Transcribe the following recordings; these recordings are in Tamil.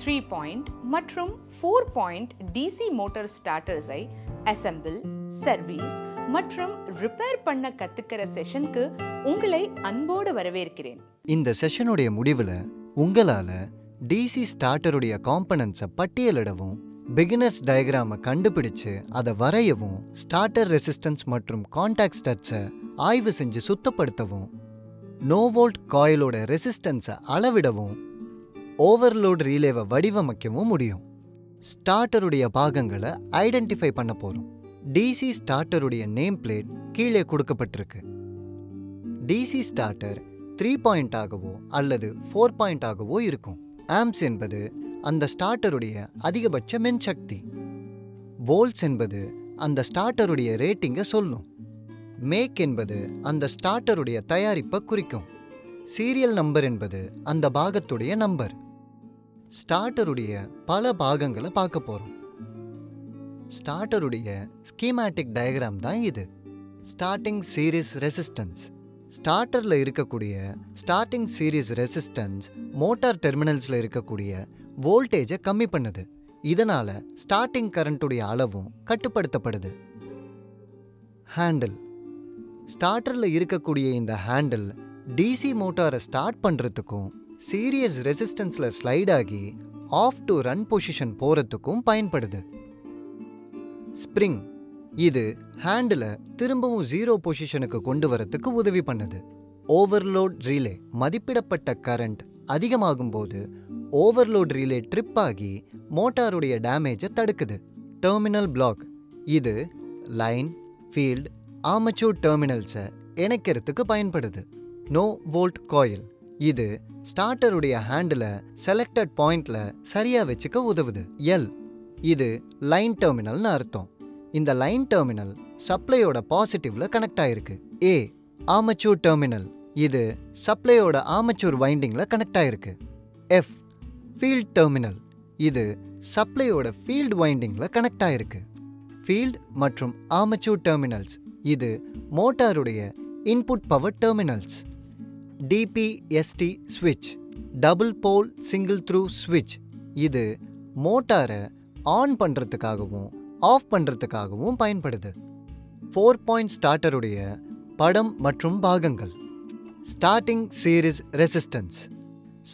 3 பாயிண்ட் மற்றும் 4 பாயிண்ட் DC மோட்டார் ஸ்டார்டர்ஸை அசெம்பிள், சர்வீஸ் மற்றும் ரிப்பேர் பண்ண கத்துக்கிற செஷனுக்கு உங்களை அன்போடு வரவேற்கிறேன். இந்த செஷனுடைய முடிவில் உங்களால் DC ஸ்டார்டருடைய காம்பனன்ட்ஸை பட்டியலிடவும், பிகினர்ஸ் டயக்ராமை கண்டுபிடிச்சு அதை வரையவும், ஸ்டார்டர் ரெசிஸ்டன்ஸ் மற்றும் கான்டாக்ட் ஸ்டட்ஸை ஆய்வு செஞ்சு சுத்தப்படுத்தவும், நோ வோல்ட் காயிலோட ரெசிஸ்டன்ஸை அளவிடவும், ஓவர்லோட் ரீலேவை வடிவமைக்கவும் முடியும். ஸ்டார்டருடைய பாகங்களை ஐடென்டிஃபை பண்ண போகிறோம். DC ஸ்டார்டருடைய நேம் பிளேட் கீழே கொடுக்கப்பட்டிருக்கு. DC ஸ்டார்டர் 3 பாயிண்ட் ஆகவோ அல்லது 4 பாயிண்ட் ஆகவோ இருக்கும். ஆம்ப்ஸ் என்பது அந்த ஸ்டார்டருடைய அதிகபட்ச மின்சக்தி. வோல்ட்ஸ் என்பது அந்த ஸ்டார்டருடைய ரேட்டிங்கை சொல்லும். மேக் என்பது அந்த ஸ்டார்டருடைய தயாரிப்பை குறிக்கும். சீரியல் நம்பர் என்பது அந்த பாகத்துடைய நம்பர். ஸ்டார்டருடைய பல பாகங்களை பார்க்க போகிறோம். ஸ்டார்டருடைய ஸ்கீமேட்டிக் டயக்ராம் தான் இது. Starting series resistance. ஸ்டார்டரில் இருக்கக்கூடிய ஸ்டார்டிங் சீரிஸ் ரெசிஸ்டன்ஸ் மோட்டார் டெர்மினல்ஸில் இருக்கக்கூடிய வோல்டேஜை கம்மி பண்ணுது. இதனால் ஸ்டார்டிங் கரண்ட்டுடைய அளவும் கட்டுப்படுத்தப்படுது. ஹேண்டில். ஸ்டார்டரில் இருக்கக்கூடிய இந்த ஹேண்டில் DC மோட்டாரை ஸ்டார்ட் பண்ணுறதுக்கும் சீரியஸ் ரெசிஸ்டன்ஸில் ஸ்லைட் ஆகி ஆஃப் டு ரன் பொசிஷன் போகிறதுக்கும் பயன்படுது. ஸ்ப்ரிங். இது ஹேண்டில் திரும்பவும் 0 பொசிஷனுக்கு கொண்டு வரத்துக்கு உதவி பண்ணுது. Overload relay. மதிப்பிடப்பட்ட கரண்ட் அதிகமாகும் போது ஓவர்லோட் ரீலே ட்ரிப் ஆகி மோட்டாருடைய டேமேஜை தடுக்குது. Terminal block. இது லைன், ஃபீல்டு, ஆர்மேச்சர் டெர்மினல்ஸை இணைக்கிறதுக்கு பயன்படுது. No volt coil. இது ஸ்டார்டருடைய ஹேண்டில் செலக்டட் பாயிண்ட்ல சரியா வச்சுக்க உதவுது. எல். இது லைன் டெர்மினல்னு அர்த்தம். இந்த லைன் டெர்மினல் சப்ளையோட பாசிட்டிவ்ல கனெக்ட் ஆயிருக்கு. ஏ. Armature terminal. இது சப்ளையோட ஆர்மேச்சர் வைண்டிங்ல கனெக்ட் ஆயிருக்கு. எஃப். Field terminal. இது சப்ளையோட ஃபீல்ட் வைண்டிங்ல கனெக்ட் ஆயிருக்கு. ஃபீல்ட் மற்றும் ஆர்மேச்சர் டெர்மினல்ஸ். இது மோட்டாருடைய இன்புட் பவர் டெர்மினல்ஸ். DPST ஸ்விட்ச். டபுள் போல் சிங்கிள் த்ரூ ஸ்விட்ச். இது மோட்டாரை ஆன் பண்ணுறதுக்காகவும் ஆஃப் பண்ணுறதுக்காகவும் பயன்படுது. 4 பாயிண்ட் ஸ்டார்டருடைய படம் மற்றும் பாகங்கள். Starting series resistance.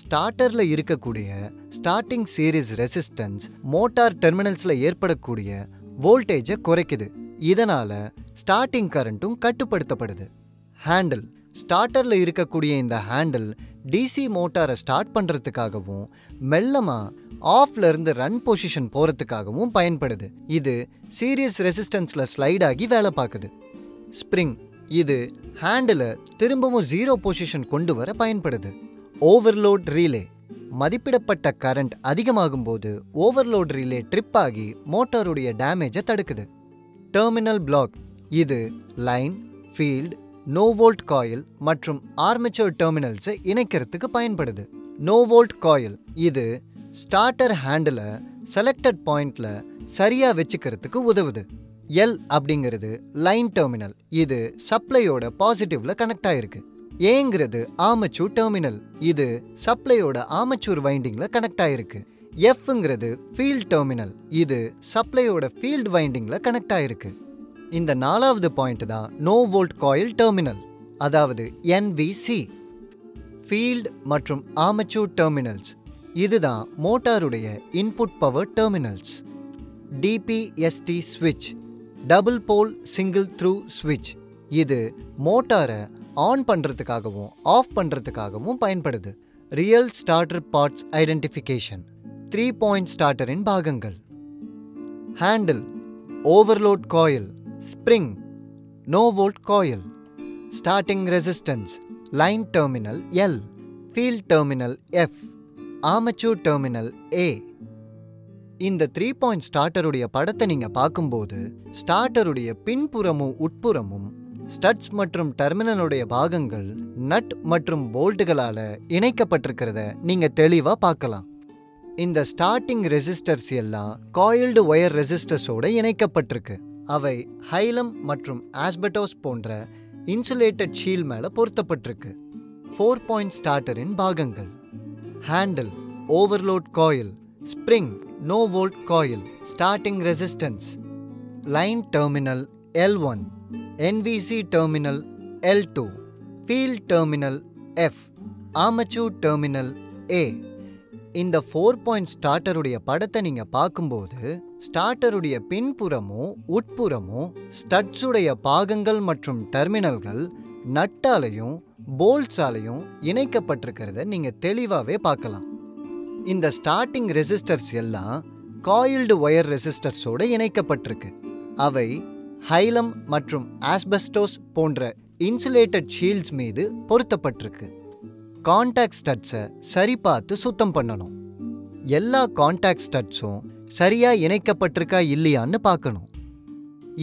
ஸ்டார்டரில் இருக்கக்கூடிய ஸ்டார்டிங் சீரிஸ் ரெசிஸ்டன்ஸ் மோட்டார் டெர்மினல்ஸில் ஏற்படக்கூடிய வோல்டேஜை குறைக்குது. இதனால் ஸ்டார்டிங் கரண்ட்டும் கட்டுப்படுத்தப்படுது. ஹேண்டில். ஸ்டார்டரில் இருக்கக்கூடிய இந்த ஹேண்டில் DC மோட்டாரை ஸ்டார்ட் பண்ணுறதுக்காகவும் மெல்லமாக ஆஃப்லேருந்து ரன் பொசிஷன் போகிறதுக்காகவும் பயன்படுது. இது சீரியஸ் ரெசிஸ்டன்ஸில் ஸ்லைட் ஆகி வேலை பார்க்குது. ஸ்ப்ரிங். இது ஹேண்டில் திரும்பவும் 0 பொசிஷன் கொண்டு வர பயன்படுது. Overload relay. மதிப்பிடப்பட்ட கரண்ட் அதிகமாகும் போது ஓவர்லோட் ரீலே ட்ரிப் ஆகி மோட்டாருடைய டேமேஜை தடுக்குது. Terminal block. இது line, field, no volt coil மற்றும் ஆர்மேச்சர் டெர்மினல்ஸை இணைக்கிறதுக்கு பயன்படுது. No volt coil. இது ஸ்டார்டர் ஹேண்டில் செலக்டட் பாயிண்ட்ல சரியா வச்சுக்கிறதுக்கு உதவுது. எல் அப்படிங்கிறது லைன் டெர்மினல். இது சப்ளையோட பாசிட்டிவ்ல கனெக்ட் ஆயிருக்கு. ஏங்கிறது ஆர்மேச்சர் டெர்மினல். இது சப்ளையோட ஆர்மேச்சர் வைண்டிங்ல கனெக்ட் ஆயிருக்கு. எஃப்ங்கிறது ஃபீல்ட் டெர்மினல். இது சப்ளையோட ஃபீல்ட் வைண்டிங்ல கனெக்ட் ஆயிருக்கு. இந்த 4வது பாயிண்ட் தான் நோ வோல்ட் காயில் டெர்மினல், அதாவது NVC. ஃபீல்டு மற்றும் ஆர்மேச்சர் டெர்மினல்ஸ். இதுதான் மோட்டாருடைய இன்புட் பவர் டெர்மினல்ஸ். DPST ஸ்விட்ச். டபுள் போல் சிங்கிள் த்ரூ ஸ்விட்ச். இது மோட்டாரை ஆன் பண்ணுறதுக்காகவும் ஆஃப் பண்ணுறதுக்காகவும் பயன்படுது. Real starter parts identification. 3 point ஸ்டார்டரின் பாகங்கள். Handle. Overload coil. Spring. No volt coil. Starting resistance. Line terminal L. Field terminal F. Armature terminal A. இந்த 3 பாயிண்ட் ஸ்டார்டருடைய படத்தை நீங்கள் பார்க்கும்போது ஸ்டார்டருடைய பின்புறமும் உட்புறமும் ஸ்டட்ஸ் மற்றும் டெர்மினலுடைய பாகங்கள் நட் மற்றும் போல்ட்டுகளால் இணைக்கப்பட்டிருக்கிறத நீங்கள் தெளிவாக பார்க்கலாம். இந்த ஸ்டார்டிங் ரெசிஸ்டர்ஸ் எல்லாம் காயில்டு ஒயர் ரெசிஸ்டர்ஸோடு இணைக்கப்பட்டிருக்கு. அவை ஹைலம் மற்றும் ஆஸ்பெட்டோஸ் போன்ற இன்சுலேட்டட் ஷீல்ட் மேலே பொருத்தப்பட்டிருக்கு. 4 பாயிண்ட் ஸ்டார்டரின் பாகங்கள். Handle, overload coil, spring no volt coil, starting resistance, line terminal L1, NVC terminal L2, field terminal F, armature terminal A. இந்த 4 பாயிண்ட் ஸ்டார்டருடைய படத்தை நீங்க பார்க்கும்போது ஸ்டார்டருடைய பின்புறமும் உட்புறமும் ஸ்டட்ஸுடைய பாகங்கள் மற்றும் டெர்மினல்கள் நட்டாலையும் போல்ட்ஸாலையும் இணைக்கப்பட்டிருக்கிறத நீங்க தெளிவாகவே பார்க்கலாம். இந்த ஸ்டார்டிங் ரெசிஸ்டர்ஸ் எல்லாம் காயில்டு ஒயர் ரெசிஸ்டர்ஸோடு இணைக்கப்பட்டிருக்கு. அவை ஹைலம் மற்றும் ஆஸ்பெஸ்டோஸ் போன்ற இன்சுலேட்டட் ஷீல்ட்ஸ் மீது பொருத்தப்பட்டிருக்கு. கான்டாக்ட் ஸ்டட்ஸை சரி பார்த்து சுத்தம் பண்ணணும். எல்லா கான்டாக்ட் ஸ்டட்ஸும் சரியா இணைக்கப்பட்டிருக்கா இல்லையான்னு பார்க்கணும்.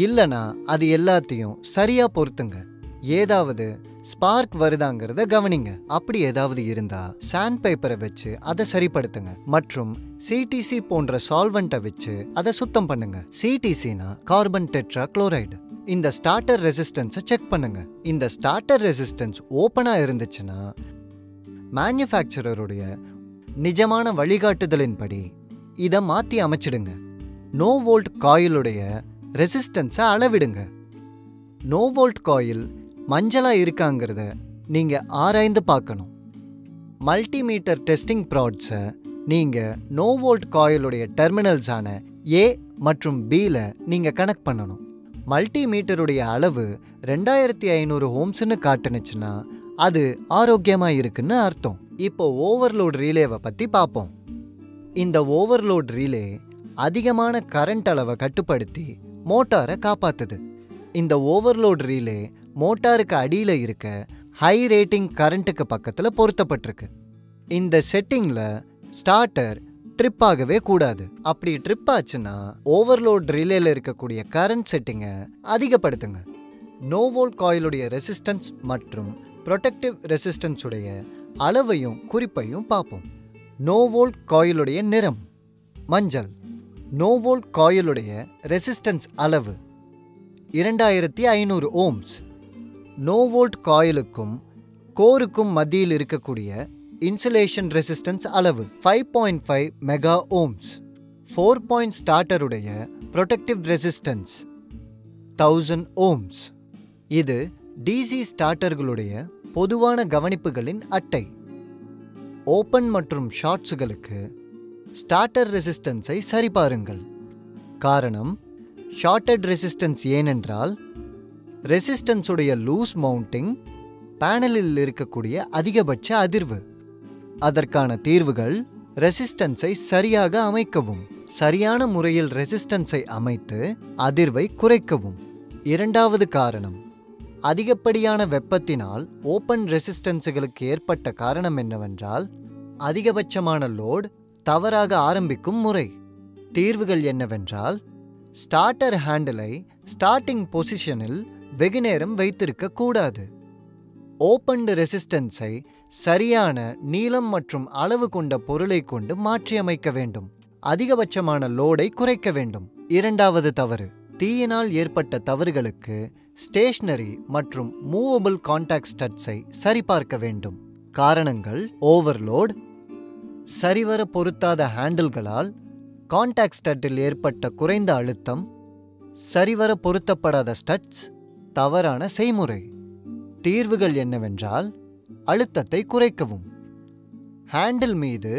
இல்லைனா அது எல்லாத்தையும் சரியா பொருத்துங்க. ஏதாவது ஸ்பார்க் வருதாங்கிறத கவனிங்க. அப்படி ஏதாவது இருந்தா சாண்ட் பேப்பரை வச்சு அதை சரிப்படுத்துங்க மற்றும் சிடிசி போன்ற சால்வெண்ட்டை வச்சு அதை சுத்தம் பண்ணுங்க. சிடிசினா கார்பன் டெட்ரா குளோரைடு. இந்த ஸ்டார்டர் ரெசிஸ்டன்ஸை செக் பண்ணுங்க. இந்த ஸ்டார்டர் ரெசிஸ்டன்ஸ் ஓப்பனா இருந்துச்சுன்னா மேனுஃபேக்சரருடைய நிஜமான வழிகாட்டுதலின்படி இதை மாற்றி அமைச்சிடுங்க. நோ வோல்ட் காயிலுடைய ரெசிஸ்டன்ஸை அளவிடுங்க. நோ வோல்ட் காயில் மஞ்சளா இருக்காங்கிறத நீங்க ஆராய்ந்து பார்க்கணும். மல்டிமீட்டர் டெஸ்டிங் ப்ராட்ஸை நீங்க நோ வோல்ட் காயிலுடைய டெர்மினல்ஸான A மற்றும் Bல நீங்க கனெக்ட் பண்ணணும். மல்டிமீட்டருடைய அளவு 2500 ஓம்ஸ்ன்னு காட்டுனுச்சுன்னா அது ஆரோக்கியமா இருக்குன்னு அர்த்தம். இப்போ ஓவர்லோட் ரீலேவை பத்தி பார்ப்போம். இந்த ஓவர்லோட் ரீலே அதிகமான கரண்ட் அளவை கட்டுப்படுத்தி மோட்டாரை காப்பாத்துது. இந்த ஓவர்லோட் ரீலே மோட்டாருக்கு அடியில் இருக்க ஹை ரேட்டிங் கரண்ட்டுக்கு பக்கத்தில் பொருத்தப்பட்டிருக்கு. இந்த செட்டிங்கில் ஸ்டார்டர் ட்ரிப் ஆகவே கூடாது. அப்படி ட்ரிப் ஆச்சுன்னா ஓவர்லோட் ரிலேல இருக்கக்கூடிய கரண்ட் செட்டிங்கை அதிகப்படுத்துங்க. நோ வோல்ட் காயிலுடைய ரெசிஸ்டன்ஸ் மற்றும் ப்ரொடெக்டிவ் ரெசிஸ்டன்ஸுடைய அளவையும் குறிப்பையும் பார்ப்போம். நோ வோல்ட் காயிலுடைய நிறம் மஞ்சள். நோ வோல்ட் காயிலுடைய ரெசிஸ்டன்ஸ் அளவு 2500 ஓம்ஸ். நோ வோல்ட் காயிலுக்கும் கோருக்கும் மத்தியில் இருக்கக்கூடிய இன்சுலேஷன் ரெசிஸ்டன்ஸ் அளவு 5.5 மெகா ஓம்ஸ். 4 பாயிண்ட் ஸ்டார்டருடைய ப்ரொடெக்டிவ் ரெசிஸ்டன்ஸ் 1000 ஓம்ஸ். இது டிசி ஸ்டார்டர்களுடைய பொதுவான கவனிப்புகளின் அட்டை. ஓப்பன் மற்றும் ஷார்ட்ஸுகளுக்கு ஸ்டார்டர் ரெசிஸ்டன்ஸை சரிபாருங்கள். காரணம் ஷார்ட்டட் ரெசிஸ்டன்ஸ் ஏனென்றால் ரெசிஸ்டன்ஸுடைய லூஸ் மவுண்டிங் பேனலில் இருக்கக்கூடிய அதிகபட்ச அதிர்வு. அதற்கான தீர்வுகள் ரெசிஸ்டன்ஸை சரியாக அமைக்கவும், சரியான முறையில் ரெசிஸ்டன்ஸை அமைத்து அதிர்வை குறைக்கவும். இரண்டாவது காரணம் அதிகப்படியான வெப்பத்தினால் ஓப்பன் ரெசிஸ்டன்ஸுகளுக்கு ஏற்பட்ட காரணம் என்னவென்றால் அதிகபட்சமான லோட் தவறாக ஆரம்பிக்கும் முறை. தீர்வுகள் என்னவென்றால் ஸ்டார்டர் ஹேண்டிலை ஸ்டார்டிங் பொசிஷனில் வெகுநேரம் வைத்திருக்க கூடாது. ஓப்பன்டு ரெசிஸ்டன்ஸை சரியான நீளம் மற்றும் அளவு கொண்ட பொருளை கொண்டு மாற்றியமைக்க வேண்டும். அதிகபட்சமான லோடை குறைக்க வேண்டும். இரண்டாவது தவறு தீயினால் ஏற்பட்ட தவறுகளுக்கு ஸ்டேஷனரி மற்றும் மூவபிள் கான்டாக்ட் ஸ்டட்ஸை சரிபார்க்க வேண்டும். காரணங்கள் ஓவர்லோட், சரிவர பொருத்தாத ஹேண்டில்களால் கான்டாக்ட் ஸ்டட்டில் ஏற்பட்ட குறைந்த அழுத்தம், சரிவர பொருத்தப்படாத ஸ்டட்ஸ், தவறான செய்முறை. தீர்வுகள் என்னவென்றால் அழுத்தத்தை குறைக்கவும், ஹேண்டில் மீது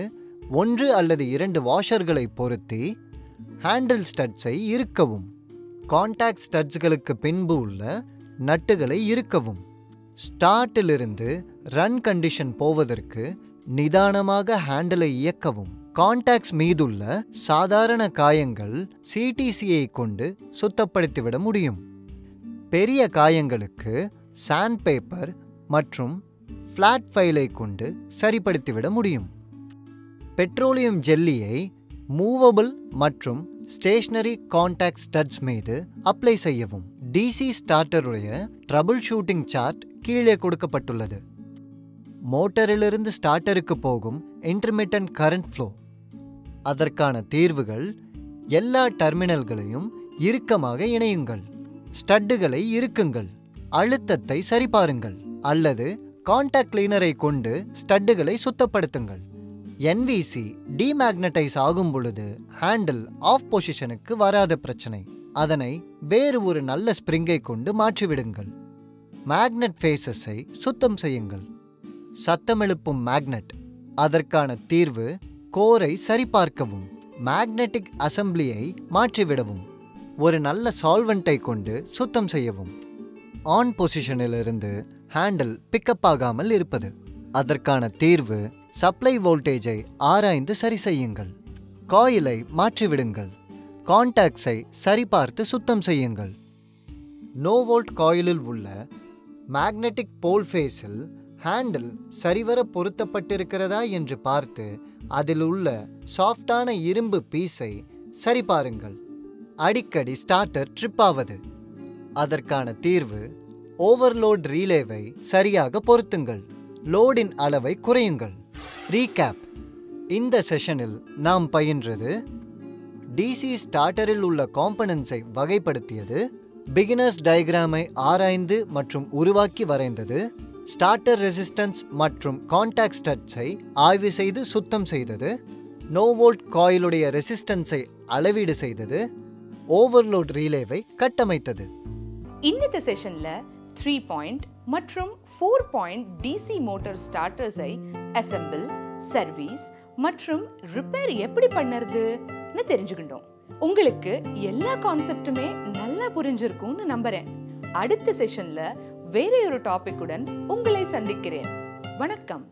1 அல்லது 2 வாஷர்களை பொருத்தி ஹேண்டில் ஸ்டட்ஸை இறுக்கவும், கான்டாக்ட் ஸ்டட்ஸ்களுக்கு பின்பு உள்ள நட்டுகளை இறுக்கவும், ஸ்டார்ட்டிலிருந்து ரன் கண்டிஷன் போவதற்கு நிதானமாக ஹேண்டிலை இயக்கவும். கான்டாக்ட்ஸ் மீதுள்ள சாதாரண காயங்கள் சிடிசியை கொண்டு சுத்தப்படுத்திவிட முடியும். பெரிய காயங்களுக்கு சாண்ட் பேப்பர் மற்றும் ஃப்ளாட் ஃபைலை கொண்டு சரிப்படுத்திவிட முடியும். பெட்ரோலியம் ஜெல்லியை மூவபிள் மற்றும் ஸ்டேஷனரி கான்டாக்ட் ஸ்டட்ஸ் மீது அப்ளை செய்யவும். டிசி ஸ்டார்டருடைய ட்ரபிள் ஷூட்டிங் சார்ட் கீழே கொடுக்கப்பட்டுள்ளது. மோட்டரிலிருந்து ஸ்டார்டருக்கு போகும் இன்டர்மிட்டன்ட் கரண்ட் ஃப்ளோ. அதற்கான தீர்வுகள் எல்லா டெர்மினல்களையும் இறுக்கமாக இணையுங்கள், ஸ்டட்டுகளை இறுக்குங்கள், அழுத்தத்தை சரிபாருங்கள் அல்லது கான்டாக்ட் கிளீனரை கொண்டு ஸ்டட்டுகளை சுத்தப்படுத்துங்கள். என்விசி டிமேக்னடைஸ் ஆகும் பொழுது ஹேண்டில் ஆஃப் பொசிஷனுக்கு வராத பிரச்சனை. அதனை வேறு ஒரு நல்ல ஸ்ப்ரிங்கை கொண்டு மாற்றிவிடுங்கள். மேக்னெட் ஃபேஸஸை சுத்தம் செய்யுங்கள். சத்தமெழுப்பும் மேக்னெட். அதற்கான தீர்வு கோரை சரிபார்க்கவும், மேக்னெட்டிக் அசம்பிளியை மாற்றிவிடவும், ஒரு நல்ல சால்வெண்ட்டை கொண்டு சுத்தம் செய்யவும். ஆன் பொசிஷனிலிருந்து ஹேண்டில் பிக்கப் ஆகாமல் இருப்பது. அதற்கான தீர்வு சப்ளை வோல்டேஜை ஆராய்ந்து சரி செய்யுங்கள். காயிலை மாற்றிவிடுங்கள். கான்டாக்ட்ஸை சரிபார்த்து சுத்தம் செய்யுங்கள். நோ வோல்ட் காயிலில் உள்ள மேக்னெட்டிக் போல் ஃபேஸில் ஹேண்டில் சரிவர பொருத்தப்பட்டிருக்கிறதா என்று பார்த்து அதில் உள்ள சாஃப்டான இரும்பு பீஸை சரிபாருங்கள். அடிக்கடி ஸ்டார்டர் ட்ரிப் ஆவது. அதற்கான தீர்வு ஓவர்லோட் ரீலேவை சரியாக பொருத்துங்கள். லோடின் அளவை குறையுங்கள். ரீகேப். இந்த செஷனில் நாம் பயின்றது டிசி ஸ்டார்டரில் உள்ள காம்பனன்ட்ஸை வகைப்படுத்தியது, பிகினர்ஸ் டயக்ராமை ஆராய்ந்து மற்றும் உருவாக்கி வரைந்தது, ஸ்டார்டர் ரெசிஸ்டன்ஸ் மற்றும் கான்டாக்ட் ஸ்டட்ஸை ஆய்வு செய்து சுத்தம் செய்தது, நோ வோல்ட் காயிலுடைய ரெசிஸ்டன்ஸை அளவீடு செய்தது, ஓவர்லோட் ரீலேவை கட்டமைத்தது. இன்னத்த செஷன்ல 3 பாயிண்ட் மற்றும் 4 பாயிண்ட் டிசி மோட்டார் ஸ்டார்டர்ஸை அசெம்பிள், சர்வீஸ் மற்றும் ரிப்பேர் எப்படி பண்ணுறதுன்னு தெரிஞ்சுக்கிட்டோம். உங்களுக்கு எல்லா கான்செப்டுமே நல்லா புரிஞ்சிருக்கும்னு நம்புறேன். அடுத்த செஷன்ல வேற ஒரு டாபிக்குடன் உங்களை சந்திக்கிறேன். வணக்கம்.